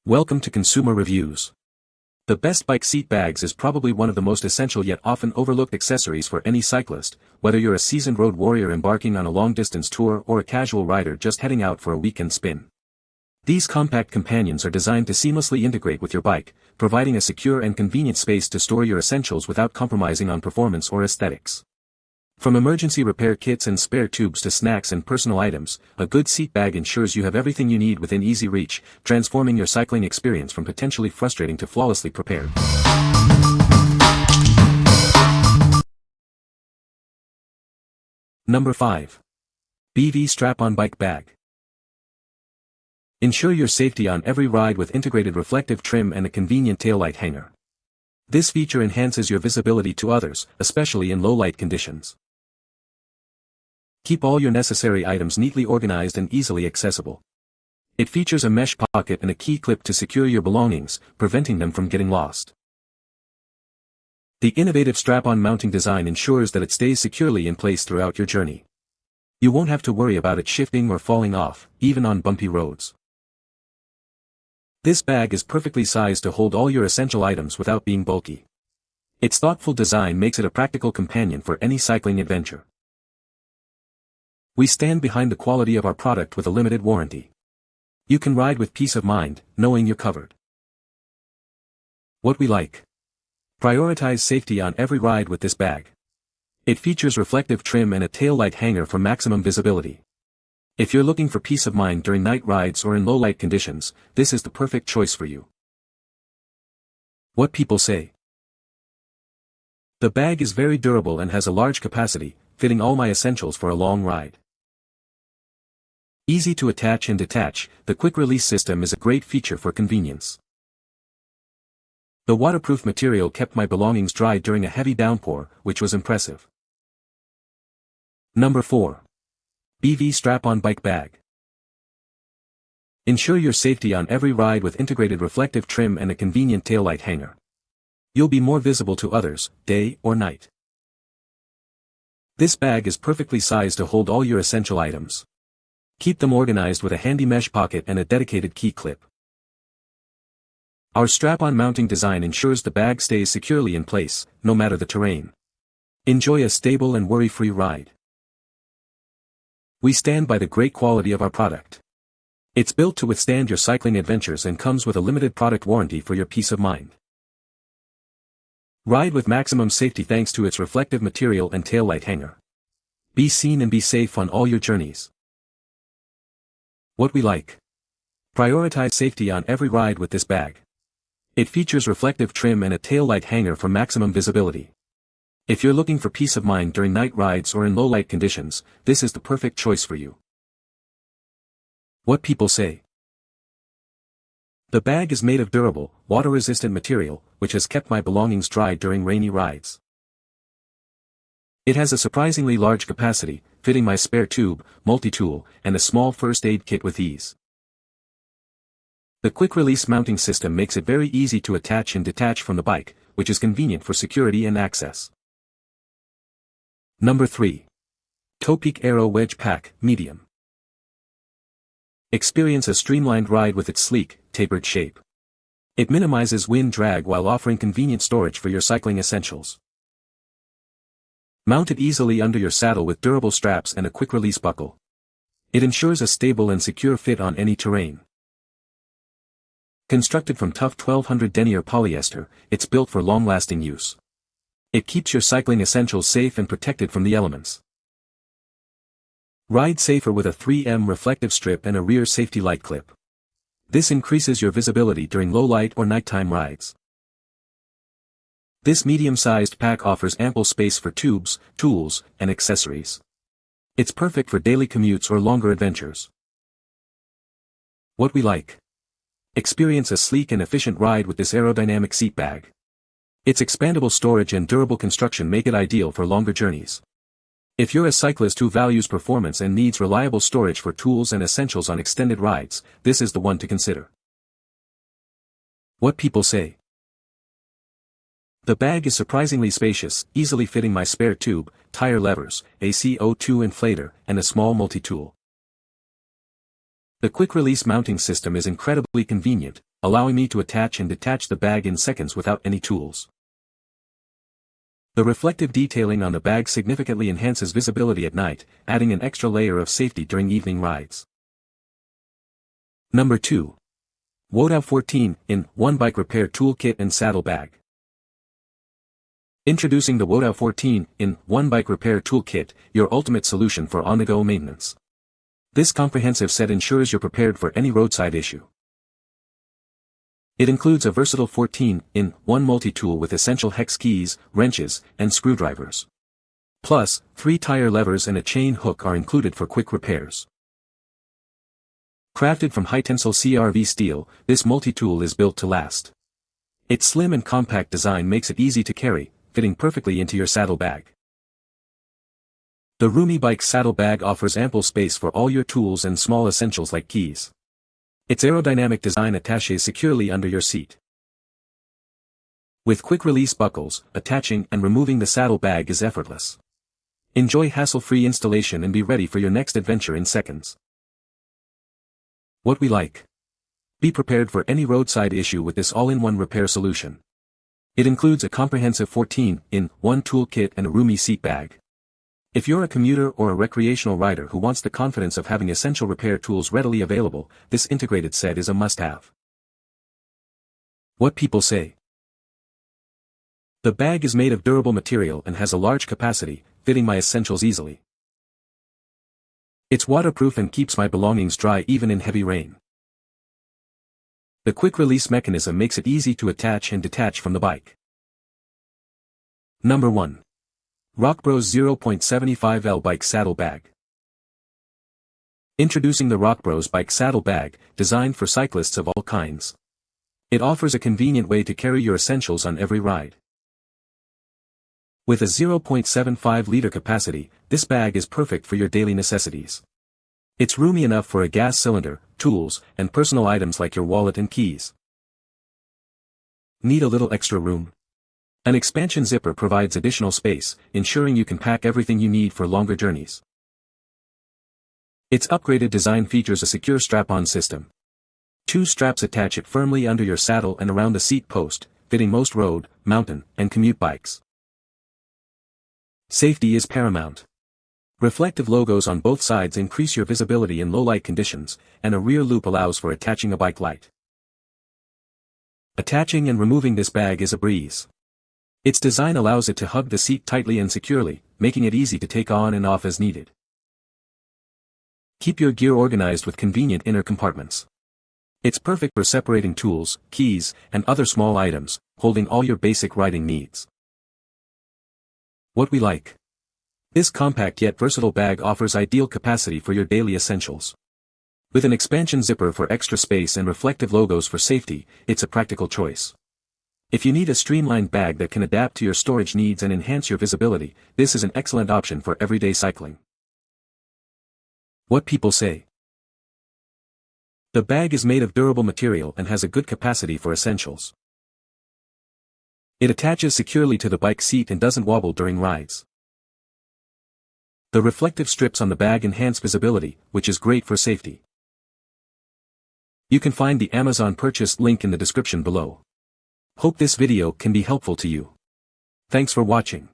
Welcome to Consumer Reviews. The best bike seat bags is probably one of the most essential yet often overlooked accessories for any cyclist, whether you're a seasoned road warrior embarking on a long-distance tour or a casual rider just heading out for a weekend spin. These compact companions are designed to seamlessly integrate with your bike, providing a secure and convenient space to store your essentials without compromising on performance or aesthetics. From emergency repair kits and spare tubes to snacks and personal items, a good seat bag ensures you have everything you need within easy reach, transforming your cycling experience from potentially frustrating to flawlessly prepared. Number 5. BV Strap-on Bike Bag. Ensure your safety on every ride with integrated reflective trim and a convenient taillight hanger. This feature enhances your visibility to others, especially in low-light conditions. Keep all your necessary items neatly organized and easily accessible. It features a mesh pocket and a key clip to secure your belongings, preventing them from getting lost. The innovative strap-on mounting design ensures that it stays securely in place throughout your journey. You won't have to worry about it shifting or falling off, even on bumpy roads. This bag is perfectly sized to hold all your essential items without being bulky. Its thoughtful design makes it a practical companion for any cycling adventure. We stand behind the quality of our product with a limited warranty. You can ride with peace of mind, knowing you're covered. What we like. Prioritize safety on every ride with this bag. It features reflective trim and a taillight hanger for maximum visibility. If you're looking for peace of mind during night rides or in low-light conditions, this is the perfect choice for you. What people say. The bag is very durable and has a large capacity, fitting all my essentials for a long ride. Easy to attach and detach, the quick-release system is a great feature for convenience. The waterproof material kept my belongings dry during a heavy downpour, which was impressive. Number 4. BV Strap-on Bike Bag. Ensure your safety on every ride with integrated reflective trim and a convenient taillight hanger. You'll be more visible to others, day or night. This bag is perfectly sized to hold all your essential items. Keep them organized with a handy mesh pocket and a dedicated key clip. Our strap-on mounting design ensures the bag stays securely in place, no matter the terrain. Enjoy a stable and worry-free ride. We stand by the great quality of our product. It's built to withstand your cycling adventures and comes with a limited product warranty for your peace of mind. Ride with maximum safety thanks to its reflective material and taillight hanger. Be seen and be safe on all your journeys. What we like. Prioritize safety on every ride with this bag. It features reflective trim and a taillight hanger for maximum visibility. If you're looking for peace of mind during night rides or in low-light conditions, this is the perfect choice for you. What people say. The bag is made of durable, water-resistant material, which has kept my belongings dry during rainy rides. It has a surprisingly large capacity, fitting my spare tube, multi-tool, and a small first aid kit with ease. The quick-release mounting system makes it very easy to attach and detach from the bike, which is convenient for security and access. Number 3. Topeak Aero Wedge Pack, Medium. Experience a streamlined ride with its sleek, tapered shape. It minimizes wind drag while offering convenient storage for your cycling essentials. Mount it easily under your saddle with durable straps and a quick-release buckle. It ensures a stable and secure fit on any terrain. Constructed from tough 1200 denier polyester, it's built for long-lasting use. It keeps your cycling essentials safe and protected from the elements. Ride safer with a 3M reflective strip and a rear safety light clip. This increases your visibility during low-light or nighttime rides. This medium-sized pack offers ample space for tubes, tools, and accessories. It's perfect for daily commutes or longer adventures. What we like. Experience a sleek and efficient ride with this aerodynamic seat bag. Its expandable storage and durable construction make it ideal for longer journeys. If you're a cyclist who values performance and needs reliable storage for tools and essentials on extended rides, this is the one to consider. What people say. The bag is surprisingly spacious, easily fitting my spare tube, tire levers, a CO2 inflator, and a small multi-tool. The quick-release mounting system is incredibly convenient, allowing me to attach and detach the bag in seconds without any tools. The reflective detailing on the bag significantly enhances visibility at night, adding an extra layer of safety during evening rides. Number 2. WOTOW 14-in-1 Bike Repair Toolkit and Saddle Bag. Introducing the WOTOW 14-in-1 Bike Repair Toolkit, your ultimate solution for on-the-go maintenance. This comprehensive set ensures you're prepared for any roadside issue. It includes a versatile 14-in-1 multi-tool with essential hex keys, wrenches, and screwdrivers. Plus, 3 tire levers and a chain hook are included for quick repairs. Crafted from high-tensile CRV steel, this multi-tool is built to last. Its slim and compact design makes it easy to carry, fitting perfectly into your saddle bag. The roomy bike saddle bag offers ample space for all your tools and small essentials like keys. Its aerodynamic design attaches securely under your seat. With quick-release buckles, attaching and removing the saddle bag is effortless. Enjoy hassle-free installation and be ready for your next adventure in seconds. What we like. Be prepared for any roadside issue with this all-in-one repair solution. It includes a comprehensive 14-in-1 toolkit and a roomy seat bag. If you're a commuter or a recreational rider who wants the confidence of having essential repair tools readily available, this integrated set is a must-have. What people say. The bag is made of durable material and has a large capacity, fitting my essentials easily. It's waterproof and keeps my belongings dry even in heavy rain. The quick-release mechanism makes it easy to attach and detach from the bike. Number 1. ROCKBROS 0.75L Bike Saddle Bag. Introducing the ROCKBROS Bike Saddle Bag, designed for cyclists of all kinds. It offers a convenient way to carry your essentials on every ride. With a 0.75-liter capacity, this bag is perfect for your daily necessities. It's roomy enough for a gas cylinder, tools, and personal items like your wallet and keys. Need a little extra room? An expansion zipper provides additional space, ensuring you can pack everything you need for longer journeys. Its upgraded design features a secure strap-on system. 2 straps attach it firmly under your saddle and around the seat post, fitting most road, mountain, and commute bikes. Safety is paramount. Reflective logos on both sides increase your visibility in low-light conditions, and a rear loop allows for attaching a bike light. Attaching and removing this bag is a breeze. Its design allows it to hug the seat tightly and securely, making it easy to take on and off as needed. Keep your gear organized with convenient inner compartments. It's perfect for separating tools, keys, and other small items, holding all your basic riding needs. What we like. This compact yet versatile bag offers ideal capacity for your daily essentials. With an expansion zipper for extra space and reflective logos for safety, it's a practical choice. If you need a streamlined bag that can adapt to your storage needs and enhance your visibility, this is an excellent option for everyday cycling. What people say. The bag is made of durable material and has a good capacity for essentials. It attaches securely to the bike seat and doesn't wobble during rides. The reflective strips on the bag enhance visibility, which is great for safety. You can find the Amazon purchase link in the description below. Hope this video can be helpful to you. Thanks for watching.